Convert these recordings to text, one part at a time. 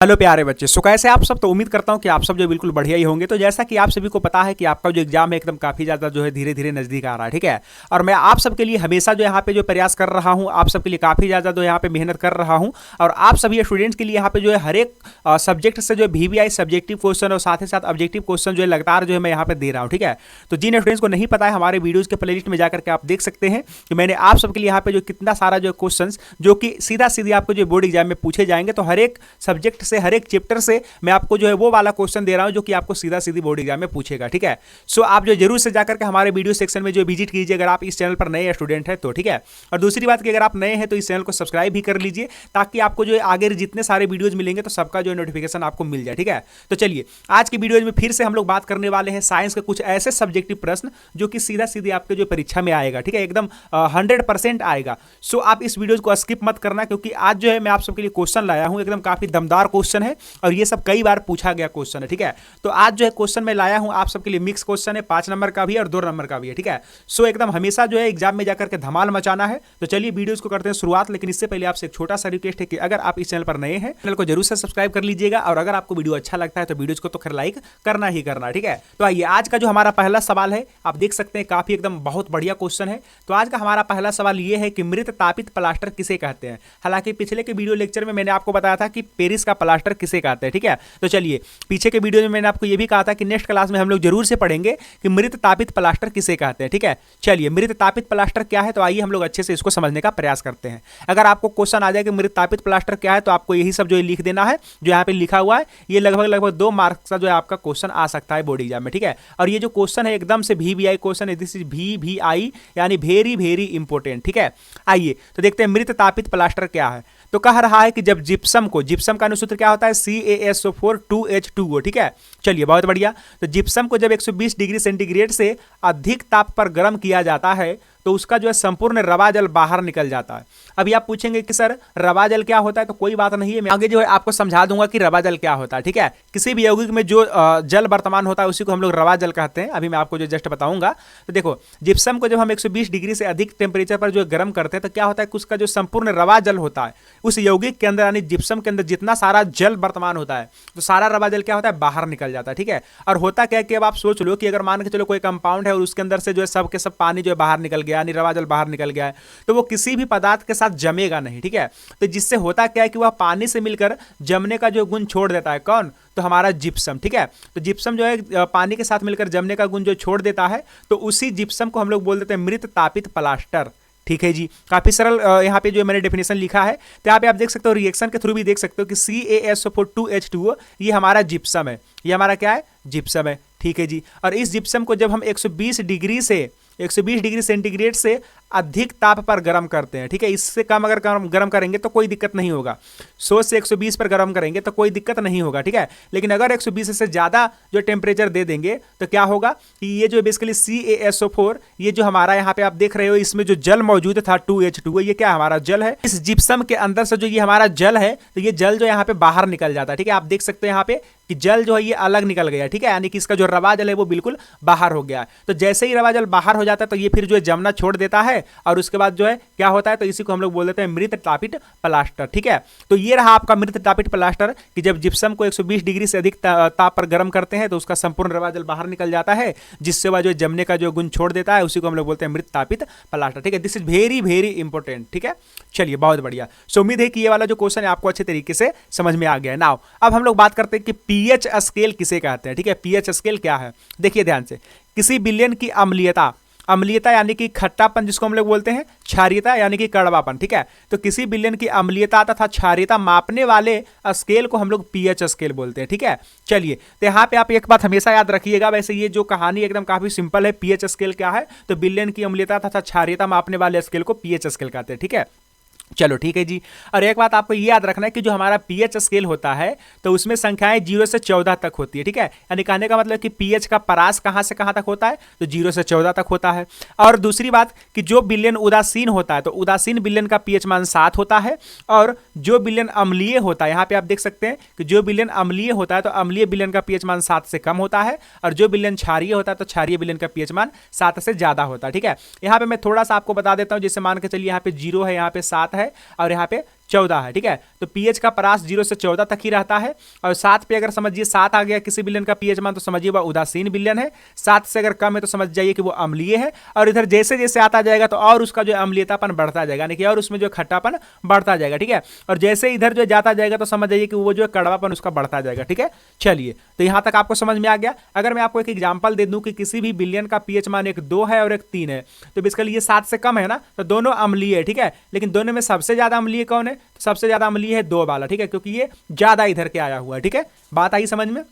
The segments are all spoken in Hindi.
हेलो प्यारे बच्चे। सो कैसे आप सब? तो उम्मीद करता हूं कि आप सब जो बिल्कुल बढ़िया ही होंगे। तो जैसा कि आप सभी को पता है कि आपका जो एग्जाम है एकदम काफ़ी ज़्यादा जो है धीरे धीरे नज़दीक आ रहा है, ठीक है। और मैं आप सबके लिए हमेशा जो यहाँ पे जो प्रयास कर रहा हूँ, आप सबके लिए काफ़ी ज़्यादा जो यहाँ पे मेहनत कर रहा हूँ। और आप सभी स्टूडेंट्स के लिए यहाँ पे जो है हर एक सब्जेक्ट से जो है VVI सब्जेक्टिव क्वेश्चन और साथ ही साथ ऑब्जेक्टिव क्वेश्चन जो है लगातार जो है मैं यहाँ पे दे रहा हूँ, ठीक है। तो जिन स्टूडेंट्स को नहीं पता है, हमारे वीडियोज़ के प्लेलिस्ट में जाकर के आप देख सकते हैं कि मैंने आप सबके लिए यहाँ पे जो कितना सारा जो क्वेश्चन जो कि सीधा सीधे आपको जो बोर्ड एग्जाम में पूछे जाएंगे। तो हर एक सब्जेक्ट से, हर एक चैप्टर से मैं आपको जो है वो वाला क्वेश्चन दे रहा हूं जो कि आपको सीधा सीधी बोर्ड एग्जाम में पूछेगा, ठीक है। सो आप जो जरूर से जाकर के हमारे वीडियो सेक्शन में जो विजिट कीजिए अगर आप इस चैनल पर नए स्टूडेंट हैं तो, ठीक है। और दूसरी बात कि अगर आप नए हैं तो इस चैनल को सब्सक्राइब भी कर लीजिए ताकि आपको जो है आगे जितने सारे वीडियोज मिलेंगे तो सबका जो नोटिफिकेशन आपको मिल जाए, ठीक है। तो चलिए आज की वीडियो में फिर से हम लोग बात करने वाले हैं साइंस के कुछ ऐसे सब्जेक्टिव प्रश्न जो कि सीधा सीधे आपके जो परीक्षा में आएगा, ठीक है, एकदम 100% आएगा। सो आप इस वीडियो को स्किप मत करना क्योंकि आज जो है मैं आप सबके लिए क्वेश्चन लाया हूं, एकदम काफी दमदार क्वेश्चन है और ये सब कई बार पूछा गया क्वेश्चन है, ठीक है। तो आज जो है क्वेश्चन मैं लाया हूं आप सबके लिए मिक्स क्वेश्चन है, 5 नंबर का भी है और 2 नंबर का भी है, ठीक है। सो एकदम हमेशा जो है एग्जाम में जाकर के धमाल मचाना है। तो चलिए वीडियोस को करते हैं शुरुआत, लेकिन इससे पहले आपसे एक छोटा सा रिक्वेस्ट है कि अगर आप इस चैनल पर नए हैं चैनल को जरूर से सब्सक्राइब कर लीजिएगा और अगर आपको वीडियो अच्छा लगता है तो वीडियोस को तो खैर लाइक करना ही करना, ठीक है। तो आइए आज का जो हमारा पहला सवाल है, आप देख सकते हैं काफी एकदम बहुत बढ़िया क्वेश्चन है। तो आज का हमारा पहला सवाल यह है कि मृत तापित प्लास्टर किसे कहते हैं। हालांकि पिछले के वीडियो लेक्चर में मैंने आपको बताया था कि पेरिस का प्लास्टर किसे कहते हैं, ठीक है। तो चलिए पीछे के वीडियो में मैंने आपको यह भी कहा था कि नेक्स्ट क्लास में हम लोग जरूर से पढ़ेंगे कि मृत तापित प्लास्टर किसे कहते हैं, ठीक है। चलिए मृत तापित प्लास्टर क्या है, तो आइए हम लोग अच्छे से इसको समझने का प्रयास करते हैं। अगर आपको क्वेश्चन आ जाए कि मृत तापित प्लास्टर क्या है तो आपको यही सब जो है लिख देना है जो यहाँ पे लिखा हुआ है। ये लगभग 2 मार्क्स का जो है आपका क्वेश्चन आ सकता है बोर्ड एग्जाम में, ठीक है। और ये जो क्वेश्चन है एकदम से VVI क्वेश्चन है, दिस इज VVI यानी वेरी वेरी इंपॉर्टेंट, ठीक है। आइए तो देखते हैं मृत तापित प्लास्टर क्या है। तो कह रहा है कि जब जिप्सम का अनुसूत्र क्या होता है CaSO4 2H2O, ठीक है। चलिए बहुत बढ़िया। तो जिप्सम को जब 120 डिग्री सेंटीग्रेड से अधिक ताप पर गर्म किया जाता है तो उसका जो है संपूर्ण रवा जल बाहर निकल जाता है। अभी आप पूछेंगे कि सर रवा जल क्या होता है, तो कोई बात नहीं है, मैं आगे जो है आपको समझा दूंगा कि रवा जल क्या होता है, ठीक है। किसी भी यौगिक में जो जल वर्तमान होता है उसी को हम लोग रवा जल कहते हैं। अभी मैं आपको जो जस्ट बताऊंगा। तो देखो जिप्सम को जब हम 120 डिग्री से अधिक टेम्परेचर पर जो गर्म करते हैं तो क्या होता है कि उसका जो संपूर्ण रवा जल होता है उस यौगिक के अंदर यानी जिप्सम के अंदर जितना सारा जल वर्तमान होता है तो सारा रवा जल क्या होता है बाहर निकल जाता है, ठीक है। और होता क्या है कि अब आप सोच लो कि अगर मान के चलो कोई कंपाउंड है और उसके अंदर से जो है सब के सब पानी जो है बाहर निकल गया यानी रवा जल बाहर निकल गया है तो वो किसी भी पदार्थ के साथ जमेगा नहीं, ठीक है। तो जिससे होता क्या है कि वह पानी से मिलकर जमने का जो गुण छोड़ देता है, कौन? तो हमारा जिप्सम, ठीक है। तो जिप्सम जो है पानी के साथ मिलकर जमने का गुण जो छोड़ देता है तो उसी जिप्सम को हम लोग बोल देते हैं मृत तापित प्लास्टर, ठीक है जी। काफी सरल यहाँ पे जो मैंने डेफिनेशन लिखा है तो यहाँ पे आप देख सकते हो रिएक्शन के थ्रू भी देख सकते हो कि CaSO4 2H2O ये हमारा जिप्सम है, ये हमारा क्या है? जिप्सम है, ठीक है जी। और इस जिप्सम को जब हम 120 डिग्री सेंटीग्रेड से अधिक ताप पर गर्म करते हैं, ठीक है। इससे कम अगर गर्म करेंगे तो कोई दिक्कत नहीं होगा। 100 से 120 पर गर्म करेंगे तो कोई दिक्कत नहीं होगा, ठीक है। लेकिन अगर 120 से ज़्यादा जो टेम्परेचर दे देंगे तो क्या होगा कि ये जो बेसिकली CaSO4 ये जो हमारा यहाँ पे आप देख रहे हो इसमें जो जल मौजूद था 2H2O ये क्या हमारा जल है। इस जिप्सम के अंदर से जो ये हमारा जल है तो ये जल जो यहाँ पे बाहर निकल जाता है, ठीक है। आप देख सकते हो यहाँ पे कि जल जो है ये अलग निकल गया, ठीक है, यानी कि इसका जो रवा जल है वो बिल्कुल बाहर हो गया। तो जैसे ही रवा जल बाहर हो जाता है तो ये फिर जो है जमना छोड़ देता है और उसके बाद जो है क्या होता है तो इसी को हम लोग बोल देते हैं मृत तापित प्लास्टर, ठीक है। तो ये रहा आपका मृत तापित प्लास्टर कि जब जिप्सम को 120 डिग्री से अधिक ताप पर गर्म करते हैं तो उसका संपूर्ण रवा जल बाहर निकल जाता है जिससे वह जो जमने का जो गुण छोड़ देता है उसी को हम लोग बोलते हैं मृत तापित प्लास्टर, ठीक है। This is very very important, ठीक है। चलिए बहुत बढ़िया। सो उम्मीद है कि ये वाला जो क्वेश्चन है आपको अच्छे तरीके से समझ में आ गया है। नाउ अब हम लोग बात करते हैं कि पीएच स्केल किसे कहते हैं, ठीक है। पीएच स्केल क्या है, देखिए ध्यान से। किसी विलयन की अम्लीयता यानी कि खट्टापन जिसको हम लोग बोलते हैं, क्षारीयता यानी कि कड़वापन, ठीक है। तो किसी विलयन की अम्लीयता तथा क्षारीयता मापने वाले स्केल को हम लोग पीएच स्केल बोलते हैं, ठीक है। चलिए तो यहाँ पे आप एक बात हमेशा याद रखिएगा, वैसे ये जो कहानी एकदम काफी सिंपल है। पीएच स्केल क्या है तो विलयन की अम्लीयता तथा क्षारीयता मापने वाले स्केल को पीएच स्केल कहते हैं, ठीक है। चलो ठीक है जी। और एक बात आपको ये याद रखना है कि जो हमारा पीएच स्केल होता है तो उसमें संख्याएं 0 से 14 तक होती है, ठीक है। यानी कहने का मतलब कि पीएच का परास कहां से कहां तक होता है तो 0 से 14 तक होता है। और दूसरी बात कि जो विलयन उदासीन होता है तो उदासीन विलयन का पीएच मान 7 होता है और जो विलयन अम्लीय होता है, यहाँ पे आप देख सकते हैं कि जो विलयन अम्लीय होता है तो अम्लीय विलयन का पीएच मान 7 से कम होता है और जो विलयन क्षारीय होता है तो क्षारीय विलयन का पीएच मान 7 से ज्यादा होता है, ठीक है। यहाँ पे मैं थोड़ा सा आपको बता देता हूँ, जैसे मान के चलिए यहाँ पे 0 है, यहाँ पे 7 है और यहाँ पे 14 है, ठीक है। तो पीएच का परास 0 से 14 तक ही रहता है। और 7 पे अगर समझिए 7 आ गया किसी विलयन का पीएच मान, तो समझिए वह उदासीन विलयन है। 7 से अगर कम है तो समझ जाइए कि वो अम्लीय है। और इधर जैसे जैसे आता जाएगा तो और उसका जो अम्लीयतापन बढ़ता जाएगा, यानी कि और उसमें जो खट्टापन बढ़ता जाएगा, ठीक है। और जैसे इधर जो जाता जाएगा तो समझ जाइए कि वो जो कड़वापन उसका बढ़ता जाएगा, ठीक है। चलिए, तो यहां तक आपको समझ में आ गया। अगर मैं आपको एक एग्जांपल दे दूं कि किसी भी विलयन का पीएच मान एक 2 है और एक 3 है, तो बेसिकली ये 7 से कम है ना, तो दोनों अम्लीय है, ठीक है। लेकिन दोनों में सबसे ज्यादा अम्लीय कौन है? तो सबसे ज्यादा अम्लीय है 2 वाला, ठीक है, क्योंकि ये ज्यादा इधर के आया हुआ है, ठीक है। बात आई समझ में?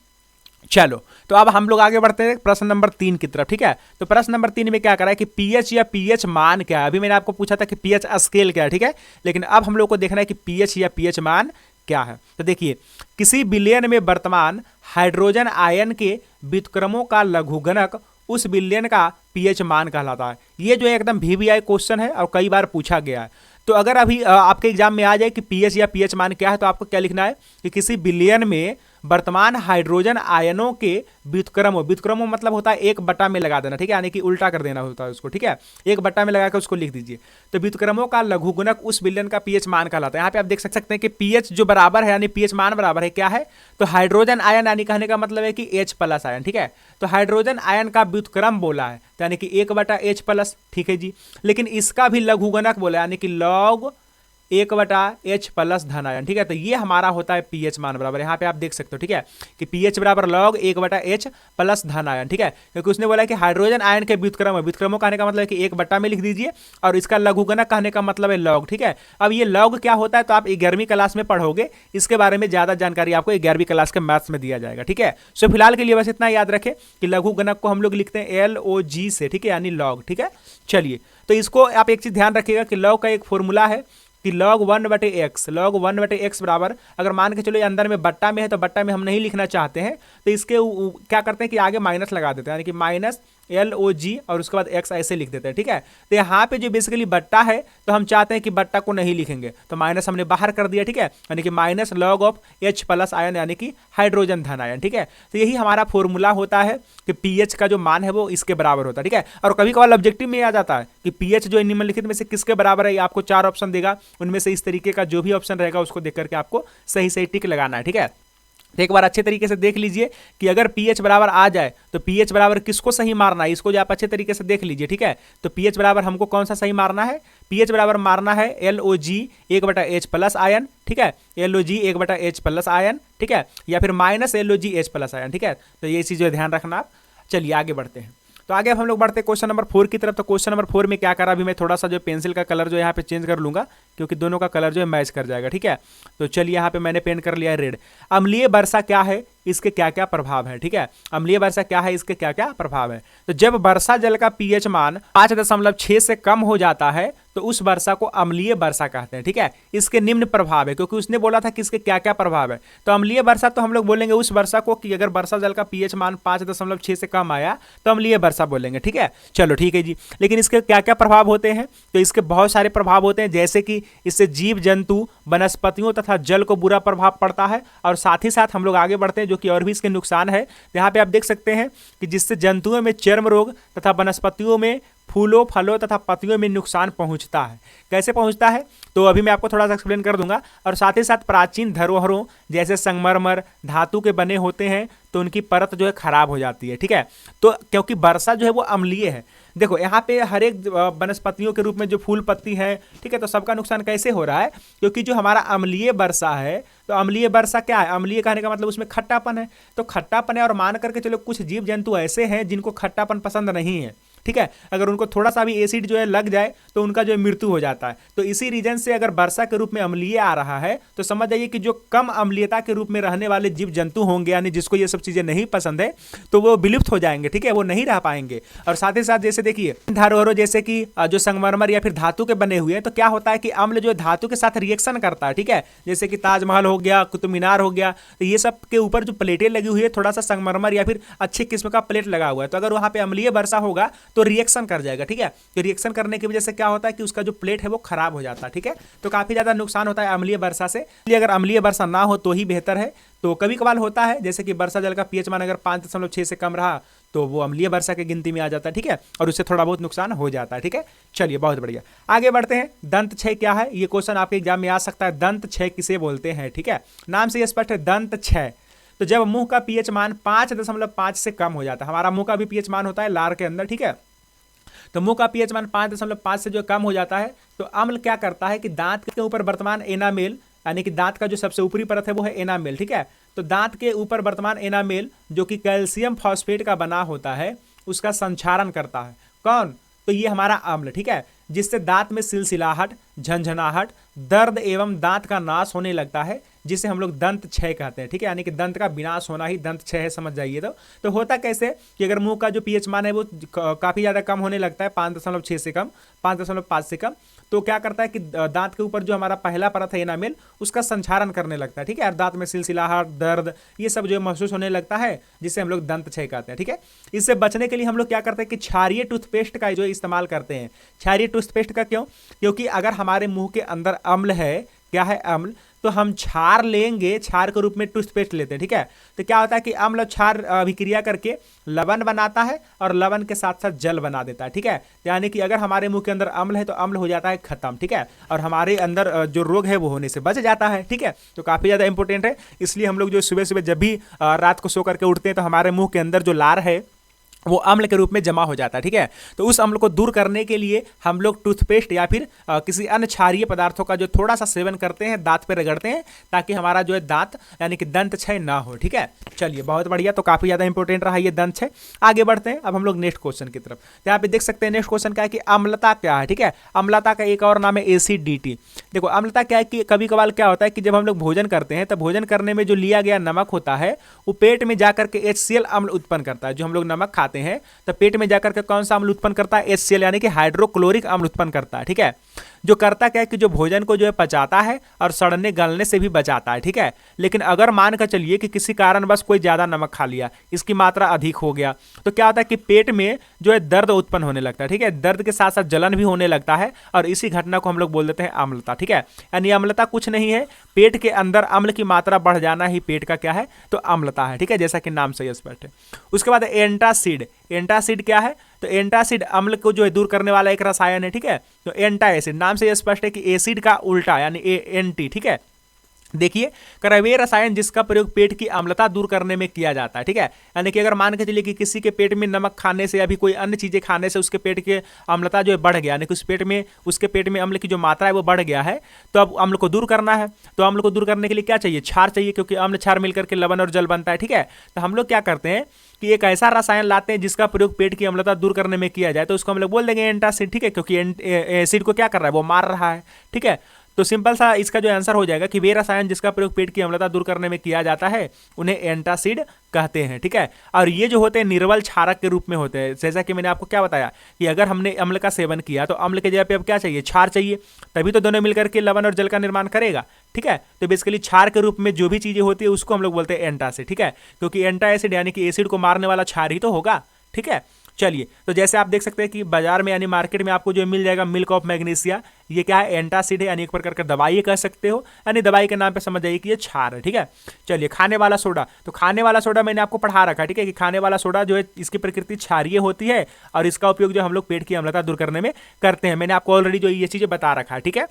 चलो, तो अब हम लोग आगे बढ़ते हैं प्रश्न नंबर 3 की तरफ, ठीक है। तो प्रश्न नंबर 3 में क्या करा है कि पीएच या पीएच मान क्या है। अभी मैंने आपको पूछा था कि पीएच स्केल क्या है, ठीक है। लेकिन अब हम लोग को देखना है कि पीएच या पीएच मान क्या है। तो देखिए, किसी विलयन में वर्तमान हाइड्रोजन आयन के व्युत्क्रमों का लघुगणक उस विलयन का पीएच मान कहलाता है। ये जो एकदम वीवीआई क्वेश्चन है और कई बार पूछा गया है। तो अगर अभी आपके एग्जाम में आ जाए कि पीएच या पीएच मान क्या है, तो आपको क्या लिखना है कि किसी विलयन में वर्तमान हाइड्रोजन आयनों के व्युत्क्रमों मतलब होता है 1/में लगा देना, ठीक है, यानी कि उल्टा कर देना होता है उसको, ठीक है। 1/में लगा कर उसको लिख दीजिए। तो व्युत्क्रमों का लघुगणक उस विलयन का पीएच मान कहलाता है। यहाँ पे आप देख सकते हैं कि पीएच जो बराबर है, यानी पीएच मान बराबर है क्या है, तो हाइड्रोजन आयन, यानी कहने का मतलब है कि H+ आयन, ठीक है। तो हाइड्रोजन आयन का व्युत्क्रम बोला है, तो यानी कि 1/H+, ठीक है जी। लेकिन इसका भी लघुगणक बोला, यानी कि log 1/H+ धन आयन, ठीक है। तो ये हमारा होता है पीएच मान बराबर, यहाँ पे आप देख सकते हो, ठीक है, कि पीएच बराबर log 1/H+ धन आयन, ठीक है। क्योंकि उसने बोला कि हाइड्रोजन आयन के व्युत्क्रमों कहने का मतलब है कि 1/, में लिख दीजिए, और इसका लघुगणक कहने का मतलब है log, ठीक है। अब ये log क्या होता है तो आप 11वीं क्लास में पढ़ोगे, इसके बारे में ज्यादा जानकारी आपको 11वीं क्लास के मैथ्स में दिया जाएगा, ठीक है। सो फिलहाल के लिए बस इतना याद रखें कि लघुगणक को हम लोग लिखते हैं LOG से, ठीक है, यानी log, ठीक है। चलिए, तो इसको आप एक चीज ध्यान रखिएगा कि log का एक फॉर्मूला है कि log 1/x बराबर, अगर मान के चलो ये अंदर में बट्टा में है तो बट्टा में हम नहीं लिखना चाहते हैं, तो इसके क्या करते हैं कि आगे माइनस लगा देते हैं, यानी कि माइनस LOG और उसके बाद x ऐसे लिख देते हैं, ठीक है। तो यहाँ पे जो बेसिकली बट्टा है तो हम चाहते हैं कि बट्टा को नहीं लिखेंगे, तो माइनस हमने बाहर कर दिया, ठीक है, यानी कि minus log of H+ ion, यानी कि हाइड्रोजन धन आयन, ठीक है। तो यही हमारा फॉर्मूला होता है कि पीएच का जो मान है वो इसके बराबर होता है, ठीक है। और कभी कभार ऑब्जेक्टिव में आ जाता है कि पीएच जो निम्नलिखित में से किसके बराबर है, आपको 4 ऑप्शन देगा, उनमें से इस तरीके का जो भी ऑप्शन रहेगा उसको देख करके आपको सही सही टिक लगाना है, ठीक है। तो एक बार अच्छे तरीके से देख लीजिए कि अगर pH बराबर आ जाए तो pH बराबर किसको सही मारना है, इसको जो आप अच्छे तरीके से देख लीजिए, ठीक है। तो pH बराबर हमको कौन सा सही मारना है, pH बराबर मारना है LOG 1/H+ आयन, ठीक है, LOG 1/H+ आयन, ठीक है, या फिर माइनस LOG H+ आयन, ठीक है। तो ये चीज़ ध्यान रखना आप। चलिए आगे बढ़ते हैं। तो आगे हम लोग बढ़ते हैं क्वेश्चन नंबर 4 की तरफ। तो क्वेश्चन नंबर 4 में क्या करा, अभी मैं थोड़ा सा जो पेंसिल का कलर जो है यहाँ पे चेंज कर लूंगा, क्योंकि दोनों का कलर जो है मैच कर जाएगा, ठीक है। तो चलिए यहाँ पे मैंने पेन कर लिया है रेड। अम्लीय वर्षा क्या है, इसके क्या क्या प्रभाव है, ठीक है। अम्लीय वर्षा क्या है, इसके क्या क्या प्रभाव है। तो जब वर्षा जल का पीएच मान 5.6 से कम हो जाता है तो उस वर्षा को अम्लीय वर्षा कहते हैं, ठीक है। इसके निम्न प्रभाव है, क्योंकि उसने बोला था कि इसके क्या क्या प्रभाव है। तो अम्लीय वर्षा तो हम लोग बोलेंगे उस वर्षा को कि अगर वर्षा जल का पीएच मान 5.6 से कम आया तो अम्लीय वर्षा बोलेंगे, ठीक है। चलो ठीक है जी। लेकिन इसके क्या क्या प्रभाव होते हैं, तो इसके बहुत सारे प्रभाव होते हैं, जैसे कि इससे जीव जंतु, वनस्पतियों तथा जल को बुरा प्रभाव पड़ता है। और साथ ही साथ हम लोग आगे बढ़ते हैं जो कि और भी इसके नुकसान है। तो यहाँ पे आप देख सकते हैं कि जिससे जंतुओं में चर्म रोग तथा वनस्पतियों में फूलों, फलों तथा पत्तियों में नुकसान पहुंचता है। कैसे पहुंचता है तो अभी मैं आपको थोड़ा सा एक्सप्लेन कर दूंगा। और साथ ही साथ प्राचीन धरोहरों जैसे संगमरमर धातु के बने होते हैं तो उनकी परत जो है खराब हो जाती है, ठीक है। तो क्योंकि वर्षा जो है वो अम्लीय है, देखो यहाँ पे हर एक वनस्पतियों के रूप में जो फूल पत्ती है, ठीक है, तो सबका नुकसान कैसे हो रहा है, क्योंकि जो हमारा अम्लीय वर्षा है, तो अम्लीय वर्षा क्या है, अम्लीय कहने का मतलब उसमें खट्टापन है। तो खट्टापन है और मान करके चलो कुछ जीव जंतु ऐसे हैं जिनको खट्टापन पसंद नहीं है, ठीक है। अगर उनको थोड़ा सा भी एसिड जो है लग जाए तो उनका जो है मृत्यु हो जाता है। तो इसी रीजन से अगर वर्षा के रूप में अम्लीय आ रहा है तो समझ जाइए कि जो कम अम्लीयता के रूप में रहने वाले जीव जंतु होंगे, यानी जिसको ये सब चीजें नहीं पसंद है, तो वो विलुप्त हो जाएंगे, ठीक है, वो नहीं रह पाएंगे। और साथ ही साथ जैसे देखिए धरोहरों जैसे कि जो संगमरमर या फिर धातु के बने हुए हैं, तो क्या होता है कि अम्ल जो धातु के साथ रिएक्शन करता है, ठीक है, जैसे कि ताजमहल हो गया, कुतुब मीनार हो गया, तो ये सब के ऊपर जो प्लेटें लगी हुई है, थोड़ा सा संगमरमर या फिर अच्छे किस्म का प्लेट लगा हुआ है, तो अगर वहां पे अम्लीय वर्षा होगा तो रिएक्शन कर जाएगा, ठीक है। तो रिएक्शन करने की वजह से क्या होता है कि उसका जो प्लेट है वो खराब हो जाता है, ठीक है। तो काफी ज्यादा नुकसान होता है अम्लीय वर्षा से। इसलिए अगर अम्लीय वर्षा ना हो तो ही बेहतर है। तो कभी कभार होता है जैसे कि वर्षा जल का पीएच मान अगर 5.6 से कम रहा तो वो अम्लीय वर्षा की गिनती में आ जाता है, ठीक है, और उससे थोड़ा बहुत नुकसान हो जाता है, ठीक है। चलिए बहुत बढ़िया, आगे बढ़ते हैं। दंत क्षय क्या है, ये क्वेश्चन आपके एग्जाम में आ सकता है। दंत क्षय किसे बोलते हैं, ठीक है, नाम से ये स्पष्ट है, दंत क्षय। तो जब मुंह का पीएच मान 5.5 से कम हो जाता है, हमारा मुंह का भी पीएच मान होता है लार के अंदर, ठीक है, तो मुंह का पीएच मान 5.5 से जो कम हो जाता है, तो अम्ल क्या करता है कि दांत के ऊपर वर्तमान एनामेल, यानी कि दांत का जो सबसे ऊपरी परत है वो है एनामेल, ठीक है, तो दांत के ऊपर वर्तमान एनामेल जो कि कैल्शियम फॉस्फेट का बना होता है, उसका संक्षारण करता है। कौन, तो ये हमारा अम्ल, ठीक है, जिससे दांत में सिलसिलाहट, झंझनाहट, दर्द एवं दांत का नाश होने लगता है, जिसे हम लोग दंत क्षय कहते हैं, ठीक है, यानी कि दंत का विनाश होना ही दंत क्षय है, समझ जाइए। तो होता कैसे कि अगर मुंह का जो पीएच मान है वो काफी ज्यादा कम होने लगता है, 5.6 से कम, 5.5 से कम, तो क्या करता है कि दांत के ऊपर जो हमारा पहला परत है एनामेल, उसका संक्षारण करने लगता है, ठीक है, और दांत में सिलसिलाहट, दर्द, ये सब जो महसूस होने लगता है, जिसे हम लोग दंत क्षय कहते हैं, ठीक है। इससे बचने के लिए हम लोग क्या करते हैं कि क्षारीय टूथपेस्ट का जो इस्तेमाल करते हैं। क्षारीय टूथपेस्ट का क्यों, क्योंकि अगर हमारे मुंह के अंदर अम्ल है, क्या है अम्ल, तो हम क्षार लेंगे, क्षार के रूप में टूथपेस्ट लेते हैं, ठीक है, तो क्या होता है कि अम्ल क्षार अभिक्रिया करके लवण बनाता है और लवण के साथ साथ जल बना देता है, ठीक है, यानी कि अगर हमारे मुंह के अंदर अम्ल है तो अम्ल हो जाता है खत्म, ठीक है, और हमारे अंदर जो रोग है वो होने से बच जाता है, ठीक है, तो काफी ज्यादा इंपॉर्टेंट है। इसलिए हम लोग जो सुबह सुबह जब भी रात को सो करके उठते हैं तो हमारे मुंह के अंदर जो लार है वो अम्ल के रूप में जमा हो जाता है, ठीक है, तो उस अम्ल को दूर करने के लिए हम लोग टूथपेस्ट या फिर किसी अन्य क्षारीय पदार्थों का जो थोड़ा सा सेवन करते हैं, दांत पे रगड़ते हैं, ताकि हमारा जो है दांत यानी कि दंत क्षय ना हो, ठीक है। चलिए बहुत बढ़िया, तो काफी ज्यादा इंपॉर्टेंट रहा ये दंत क्षय। आगे बढ़ते हैं, अब हम लोग नेक्स्ट क्वेश्चन की तरफ। तो यहाँ पे देख सकते हैं नेक्स्ट क्वेश्चन क्या है कि अम्लता क्या है, ठीक है, अम्लता का एक और नाम है एसिडिटी। देखो अम्लता क्या है कि कभी कभार क्या होता है कि जब हम लोग भोजन करते हैं तो भोजन करने में जो लिया गया नमक होता है वो पेट में जाकर के HCl अम्ल उत्पन्न करता है। जो हम लोग नमक खाते हैं तो पेट में जाकर के कौन सा अम्ल उत्पन्न करता है, HCl यानी कि हाइड्रोक्लोरिक अम्ल उत्पन्न करता है, ठीक है, जो करता क्या है कि जो भोजन को जो है पचाता है और सड़ने गलने से भी बचाता है, ठीक है। लेकिन अगर मान कर चलिए कि किसी कारणवश कोई ज्यादा नमक खा लिया, इसकी मात्रा अधिक हो गया, तो क्या होता है कि पेट में जो है दर्द उत्पन्न होने लगता है, ठीक है, दर्द के साथ साथ जलन भी होने लगता है, और इसी घटना को हम लोग बोल देते हैं अम्लता, ठीक है। यानी अम्लता कुछ नहीं है, पेट के अंदर अम्ल की मात्रा बढ़ जाना ही पेट का क्या है, तो अम्लता है, ठीक है, जैसा कि नाम से स्पष्ट है। उसके बाद एंटासिड। एंटासिड क्या है, तो एंटासिड अम्ल को जो है दूर करने वाला एक रसायन है, ठीक है, तो एंटा एसिड, नाम से यह स्पष्ट है कि एसिड का उल्टा यानी एंटी, ठीक है। देखिए वे रसायन जिसका प्रयोग पेट की अम्लता दूर करने में किया जाता है, ठीक है, यानी कि अगर मान के चलिए कि किसी के पेट में नमक खाने से या भी कोई अन्य चीजें खाने से उसके पेट के अम्लता जो है बढ़ गया, यानी कि उसके पेट में अम्ल की जो मात्रा है वो बढ़ गया है, तो अब अम्ल को दूर करना है, तो अम्ल को दूर करने के लिए क्या चाहिए, क्षार चाहिए, क्योंकि अम्ल क्षार मिलकर के लवण और जल बनता है, ठीक है। तो हम लोग क्या करते हैं कि एक ऐसा रसायन लाते हैं जिसका प्रयोग पेट की अम्लता दूर करने में किया जाए, तो उसको हम लोग बोल देंगे एंटासिड, ठीक है, क्योंकि एसिड को क्या कर रहा है, वो मार रहा है, ठीक है। तो सिंपल सा इसका जो आंसर हो जाएगा कि वे रसायन जिसका प्रयोग पेट की अम्लता दूर करने में किया जाता है उन्हें एंटासिड कहते हैं, ठीक है। और ये जो होते हैं निर्बल क्षारक के रूप में होते हैं, जैसा कि मैंने आपको क्या बताया कि अगर हमने अम्ल का सेवन किया तो अम्ल के जगह पे अब क्या चाहिए, क्षार चाहिए, तभी तो दोनों मिलकर के लवण और जल का निर्माण करेगा, ठीक है। तो बेसिकली क्षार के रूप में जो भी चीजें होती है उसको हम लोग बोलते हैं एंटासिड, ठीक है, क्योंकि एंटा एसिड यानी कि एसिड को मारने वाला क्षार ही तो होगा, ठीक है। चलिए, तो जैसे आप देख सकते हैं कि बाजार में यानी मार्केट में आपको जो मिल जाएगा मिल्क ऑफ मैग्नीशिया, ये क्या है, एंटासिड है, यानी एक प्रकार का दवाई कह सकते हो, यानी दवाई के नाम पे समझ जाइए कि ये क्षार है, ठीक है। चलिए, खाने वाला सोडा। तो खाने वाला सोडा मैंने आपको पढ़ा रखा है, ठीक है, कि खाने वाला सोडा जो है इसकी प्रकृति क्षारीय होती है और इसका उपयोग जो हम लोग पेट की अम्लता दूर करने में करते हैं। मैंने आपको ऑलरेडी जो ये चीजें बता रखा है, ठीक है।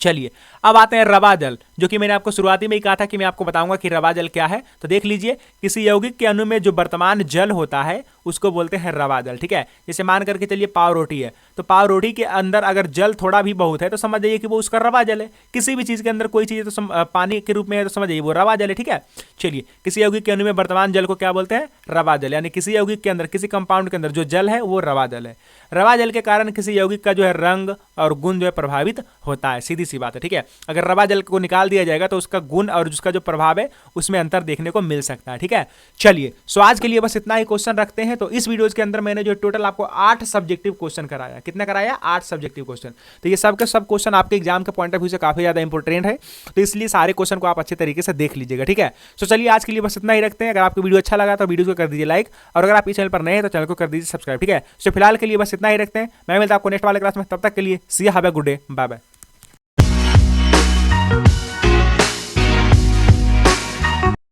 चलिए, अब आते हैं रवा जल, जो कि मैंने आपको शुरुआती में ही कहा था कि मैं आपको बताऊंगा कि रवा जल क्या है। तो देख लीजिए, किसी यौगिक के अणु में जो वर्तमान जल होता है उसको बोलते हैं रवा जल, ठीक है। जैसे मान करके चलिए पाव रोटी है, तो पाव रोटी के अंदर अगर जल थोड़ा भी बहुत है तो समझ जाइए कि वो उसका रवा जल है। किसी भी चीज के अंदर कोई चीज तो पानी के रूप में है तो समझ जाइए वो रवा जल है, ठीक है। चलिए, किसी यौगिक के अणु में वर्तमान जल को क्या बोलते हैं, रवा जल, यानी किसी यौगिक के अंदर, किसी कंपाउंड के अंदर जो जल है वो रवा जल है। रवा जल के कारण किसी यौगिक का जो है रंग और गुण जो है प्रभावित होता है, सीधी सी बात है, ठीक है। अगर रवा जल को निकाल दिया जाएगा तो उसका गुण और उसका जो प्रभाव है उसमें अंतर देखने को मिल सकता है, ठीक है। चलिए, सो आज के लिए बस इतना ही क्वेश्चन रखते हैं। तो इस वीडियोज के अंदर मैंने जो टोटल आपको 8 सब्जेक्टिव क्वेश्चन कराया, कितना कराया, 8 सब्जेक्टिव क्वेश्चन। तो ये सब के सब क्वेश्चन आपके एग्जाम के पॉइंट ऑफ व्यू से काफी ज्यादा इंपॉर्टेंट है, तो इसलिए सारे क्वेश्चन को आप अच्छे तरीके से देख लीजिएगा, ठीक है। सो चलिए, आज के लिए बस इतना ही रखते हैं। अगर आपको वीडियो अच्छा लगा तो वीडियो को कर दीजिए लाइक, और अगर आप इस चैनल पर नए हैं तो चैनल को कर दीजिए सब्सक्राइब, ठीक है। सो फिलहाल के लिए बस इतना ही रखते हैं। मैं मिलता हूं आपको नेक्स्ट वाले क्लास में, तब तक के लिए see have a good day, bye bye.